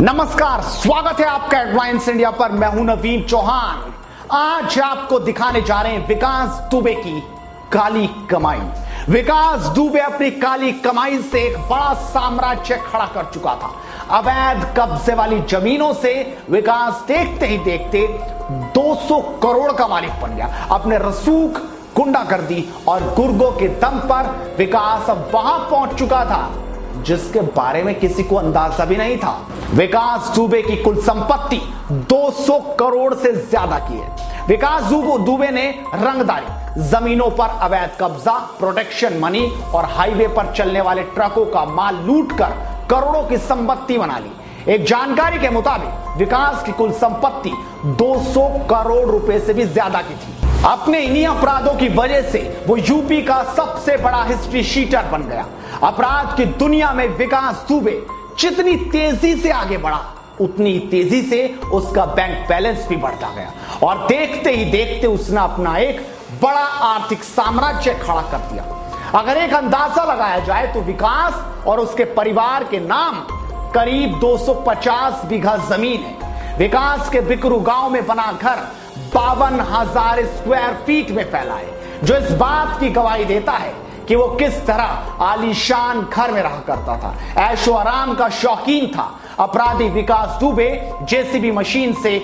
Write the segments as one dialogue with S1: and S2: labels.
S1: नमस्कार, स्वागत है आपका एडवांस इंडिया पर। मैं हूं नवीन चौहान। आज आपको दिखाने जा रहे हैं विकास दुबे की काली कमाई। विकास दुबे अपनी काली कमाई से एक बड़ा साम्राज्य खड़ा कर चुका था। अवैध कब्जे वाली जमीनों से विकास देखते ही देखते 200 करोड़ का मालिक बन गया। अपने रसूख, गुंडागर्दी और गुर्गों के दम पर विकास अब वहां पहुंच चुका था जिसके बारे में किसी को अंदाजा भी नहीं था। विकास दुबे की कुल संपत्ति 200 करोड़ से ज्यादा की है। विकास दुबे ने रंगदारी, जमीनों पर अवैध कब्जा, प्रोटेक्शन मनी और हाईवे पर चलने वाले ट्रकों का माल लूटकर करोड़ों की संपत्ति बना ली। एक जानकारी के मुताबिक विकास की कुल संपत्ति 200 करोड़ रुपए से भी ज्यादा की थी। अपने इन्हीं अपराधों की वजह से वो यूपी का सबसे बड़ा हिस्ट्री शीटर बन गया। अपराध की दुनिया में विकास दुबे जितनी तेजी से आगे बढ़ा, उतनी तेजी से उसका बैंक बैलेंस भी बढ़ता गया और देखते ही देखते उसने अपना एक बड़ा आर्थिक साम्राज्य खड़ा कर दिया। अगर एक अंदाजा लगाया जाए तो विकास और उसके परिवार के नाम करीब 250 बीघा जमीन है। विकास के बिकरू गांव में बना घर 52,000 स्क्वायर फीट में फैला है, जो इस बात की गवाही देता है कि वो किस तरह आलीशान घर में रहा करता था। ऐशो आराम का शौकीन था। अपराधी विकास दुबे जेसीबी मशीन से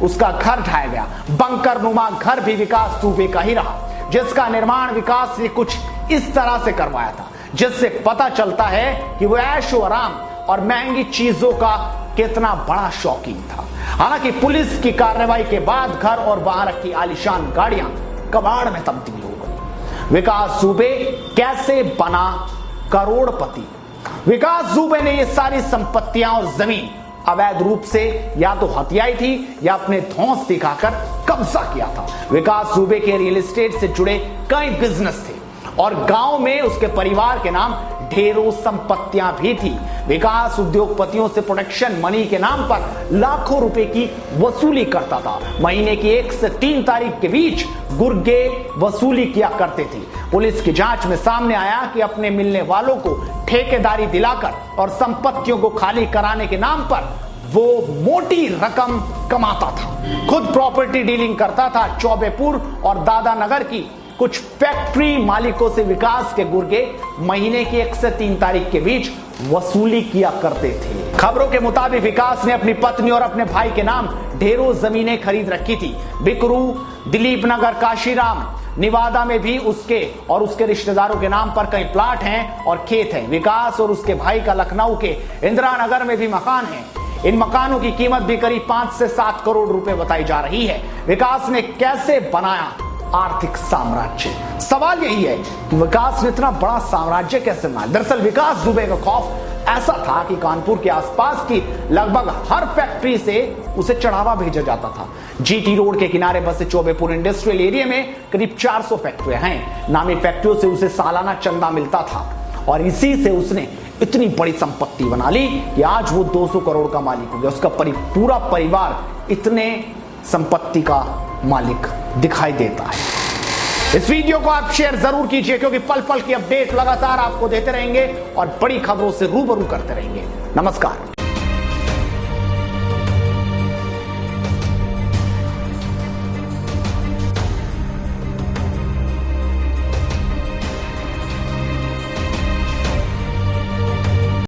S1: उसका घर ढाया गया। बंकर नुमा घर भी विकास दुबे का ही रहा, जिसका निर्माण विकास ने कुछ इस तरह से करवाया था, जिससे पता चलता है कि वो ऐशो आराम और महंगी चीजों का कितना बड़ा शौकीन था। हालांकि पुलिस की कार्रवाई के बाद घर और वहां रखी आलीशान गाड़ियां कबाड़ में तब्दील हो गई। विकास दुबे कैसे बना करोड़पति? विकास दुबे ने ये सारी संपत्तियां और जमीन अवैध रूप से या तो हथियाई थी या अपने धौंस दिखाकर कब्जा किया था। विकास दुबे के रियल एस्टेट से जुड़े कई बिजनेस थे और गांव में उसके परिवार के नाम ढेरों संपत्तियां भी थी। विकास उद्योगपतियों से प्रोटेक्शन मनी के नाम पर लाखों रुपए की वसूली करता था। महीने की 1 से 3 तारीख के बीच गुर्गे वसूली किया करते थे। पुलिस की जांच में सामने आया कि अपने मिलने वालों को ठेकेदारी दिलाकर और संपत्तियों को खाली कराने के नाम पर वो मोटी रकम कमाता था। खुद प्रॉपर्टी डीलिंग करता था। चौबेपुर और दादा नगर की कुछ फैक्ट्री मालिकों से विकास के गुर्गे महीने की 1 से 3 तारीख के बीच वसूली किया करते थे। खबरों के मुताबिक विकास ने अपनी पत्नी और अपने भाई के नाम ढेरों जमीनें खरीद रखी थी। बिकरू, दिलीप नगर, काशीराम, निवादा में भी उसके और उसके रिश्तेदारों के नाम पर कई प्लाट हैं और खेत हैं। विकास और उसके भाई का लखनऊ के इंदिरा नगर में भी मकान है। इन मकानों की कीमत भी करीब 5 से 7 करोड़ रुपए बताई जा रही है। विकास ने कैसे बनाया आर्थिक साम्राज्य? सवाल यही है कि विकास ने इतना बड़ा साम्राज्य कैसे बनाया। दरअसल विकास दुबे का खौफ ऐसा था कि कानपुर के आसपास की लगभग हर फैक्ट्री से उसे चढ़ावा भेजा जाता था। जीटी रोड के किनारे बसे चौबेपुर इंडस्ट्रियल एरिया में करीब 400 फैक्ट्रियां हैं। नामी फैक्ट्रियों से उसे सालाना चंदा मिलता था और इसी से उसने इतनी बड़ी संपत्ति बना ली कि आज वो 200 करोड़ का मालिक हो गया। उसका पूरा परिवार इतने संपत्ति का मालिक दिखाई देता है। इस वीडियो को आप शेयर जरूर कीजिए, क्योंकि पल पल की अपडेट लगातार आपको देते रहेंगे और बड़ी खबरों से रूबरू करते रहेंगे। नमस्कार।